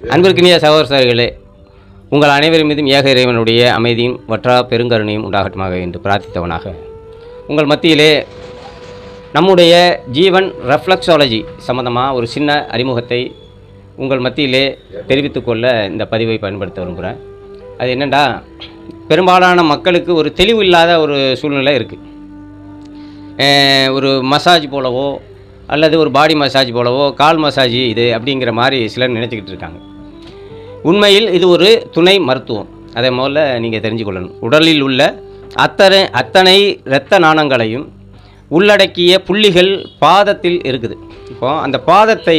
அன்பிற்கினிய சகோதரர்களே, உங்கள் அனைவரின் மீதும் ஏக இறைவனுடைய அமைதியும் வற்றா பெருங்கருணையும் உண்டாகட்டுமாக என்று பிரார்த்தித்தவனாக உங்கள் மத்தியிலே நம்முடைய ஜீவன் ரெஃப்ளெக்ஸாலஜி சம்பந்தமாக ஒரு சின்ன அறிமுகத்தை உங்கள் மத்தியிலே தெரிவித்துக்கொள்ள இந்த பதிவை பயன்படுத்த விரும்புகிறேன். அது என்னென்னா, பெரும்பாலான மக்களுக்கு ஒரு தெளிவு இல்லாத ஒரு சூழ்நிலை இருக்குது. ஒரு மசாஜ் போலவோ அல்லது ஒரு பாடி மசாஜ் போலவோ கால் மசாஜ் இது அப்படிங்கிற மாதிரி சிலர் நினச்சிக்கிட்டு இருக்காங்க. உண்மையில் இது ஒரு துணை மருத்துவம். அதை முதல்ல நீங்கள் தெரிஞ்சுக்கொள்ளணும். உடலில் உள்ள அத்தனை இரத்த நாணங்களையும் உள்ளடக்கிய புள்ளிகள் பாதத்தில் இருக்குது. இப்போ அந்த பாதத்தை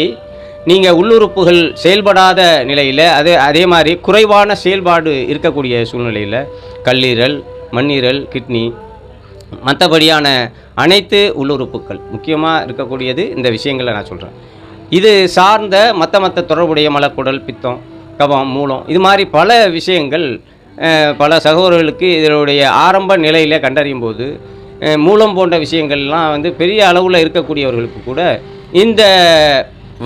நீங்கள் உள்ளுறுப்புகள் செயல்படாத நிலையில் அதே மாதிரி குறைவான செயல்பாடு இருக்கக்கூடிய சூழ்நிலையில் கல்லீரல், மண்ணீரல், கிட்னி, மற்றபடியான அனைத்து உள்ளுறுப்புகள் முக்கியமாக இருக்கக்கூடியது இந்த விஷயங்களை நான் சொல்கிறேன். இது சார்ந்த மற்ற தொடர்புடைய மலக்குடல், பித்தம், கபம், மூலம், இது மாதிரி பல விஷயங்கள் பல சகோதரர்களுக்கு இதனுடைய ஆரம்ப நிலையில் கண்டறியும் போது மூலம் போன்ற விஷயங்கள்லாம் பெரிய அளவில் இருக்கக்கூடியவர்களுக்கு கூட இந்த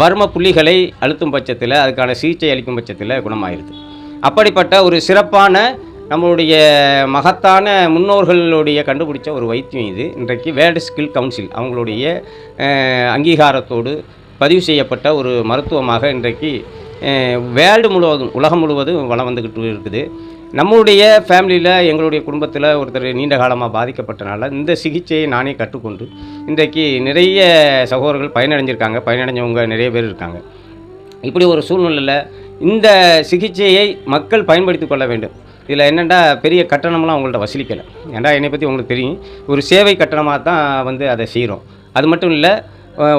வர்ம புள்ளிகளை அழுத்தும் பட்சத்தில் அதுக்கான சிகிச்சை அளிக்கும் பட்சத்தில் குணமாயிருது. அப்படிப்பட்ட ஒரு சிறப்பான நம்மளுடைய மகத்தான முன்னோர்களுடைய கண்டுபிடிச்ச ஒரு வைத்தியம் இது. இன்றைக்கு வேர்ல்டு ஸ்கில் கவுன்சில் அவங்களுடைய அங்கீகாரத்தோடு பதிவு செய்யப்பட்ட ஒரு மருத்துவமாக இன்றைக்கு வேர்ல்டு முழுவதும், உலகம் முழுவதும் வளம் வந்துக்கிட்டு இருக்குது. நம்மளுடைய ஃபேமிலியில், எங்களுடைய குடும்பத்தில் ஒருத்தர் நீண்ட காலமாக பாதிக்கப்பட்டனால இந்த சிகிச்சையை நானே கற்றுக்கொண்டு இன்றைக்கு நிறைய சகோதரர்கள் பயனடைஞ்சவங்க நிறைய பேர் இருக்காங்க. இப்படி ஒரு சூழ்நிலையில் இந்த சிகிச்சையை மக்கள் பயன்படுத்தி கொள்ள வேண்டும். இதில் என்னென்னா, பெரிய கட்டணம்லாம் அவங்கள்ட்ட வசூலிக்கலை. ஏன்டா என்னை பற்றி உங்களுக்கு தெரியும், ஒரு சேவை கட்டணமாக தான் அதை செய்கிறோம். அது மட்டும் இல்லை,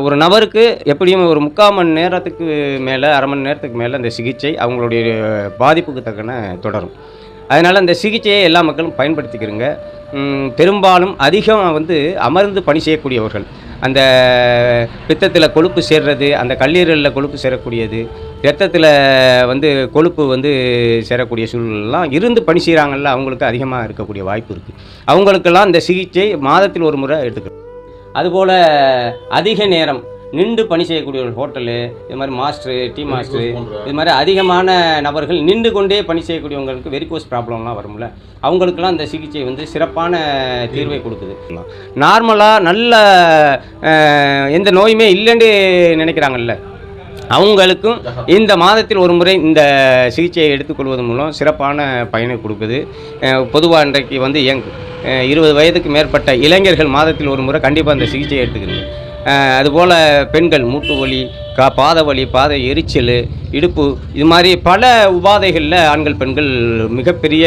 ஒரு நபருக்கு எப்படியும் ஒரு 3/4 மணி நேரத்துக்கு மேலே, அரை மணி நேரத்துக்கு மேலே அந்த சிகிச்சை அவங்களுடைய பாதிப்புக்கு தக்கன தொடரும். அதனால் அந்த சிகிச்சையை எல்லா மக்களும் பயன்படுத்திக்கிறங்க. பெரும்பாலும் அதிகம் அமர்ந்து பணி செய்யக்கூடியவர்கள், அந்த பித்தத்தில் கொழுப்பு சேர்றது, அந்த கல்லீரலில் கொழுப்பு சேரக்கூடியது, இரத்தத்தில் கொழுப்பு சேரக்கூடிய சூழ்நிலாம் இருந்து பணி செய்கிறாங்கல்ல, அவங்களுக்கு அதிகமாக இருக்கக்கூடிய வாய்ப்பு இருக்குது. அவங்களுக்கெல்லாம் இந்த சிகிச்சை மாதத்தில் ஒரு முறை எடுத்துக்கணும். அதுபோல் அதிக நேரம் நின்று பணி செய்யக்கூடிய ஒரு ஹோட்டலு, இது மாதிரி மாஸ்டரு, டீ மாஸ்டரு, இது மாதிரி அதிகமான நபர்கள் நின்று கொண்டே பணி செய்யக்கூடியவங்களுக்கு வெரிகோஸ் ப்ராப்ளம்லாம் வரும்ல, அவங்களுக்கெல்லாம் இந்த சிகிச்சை சிறப்பான தீர்வை கொடுக்குது. நார்மலாக நல்ல எந்த நோயுமே இல்லைன்னு நினைக்கிறாங்கல்ல, அவங்களுக்கும் இந்த மாதத்தில் ஒரு முறை இந்த சிகிச்சையை எடுத்துக்கொள்வதன் மூலம் சிறப்பான பயனை கொடுக்குது. பொதுவாக இன்றைக்கு 20 வயதுக்கு மேற்பட்ட இளைஞர்கள் மாதத்தில் ஒரு முறை கண்டிப்பாக இந்த சிகிச்சையை எடுத்துக்கிறீங்க. அதுபோல் பெண்கள் மூட்டு வலி, பாத வலி, பாத எரிச்சல், இடுப்பு, இது மாதிரி பல உபாதைகளில் ஆண்கள் பெண்கள் மிகப்பெரிய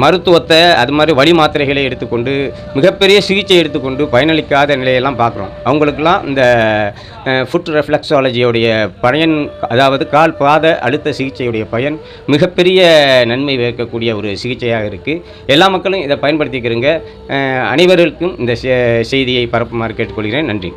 மருத்துவத்தை, அது மாதிரி வலி மாத்திரைகளை எடுத்துக்கொண்டு மிகப்பெரிய சிகிச்சை எடுத்துக்கொண்டு பயனளிக்காத நிலையெல்லாம் பார்க்குறோம். அவங்களுக்கெல்லாம் இந்த ஃபுட் ரெஃப்ளெக்ஸாலஜியோடைய பயன், அதாவது கால் பாத அழுத்த சிகிச்சையுடைய பயன் மிகப்பெரிய நன்மை வைக்கக்கூடிய ஒரு சிகிச்சையாக இருக்குது. எல்லா மக்களும் இதை பயன்படுத்திக்கிறங்க. அனைவருக்கும் இந்த செய்தியை பரப்புமாறு கேட்டுக்கொள்கிறேன். நன்றி.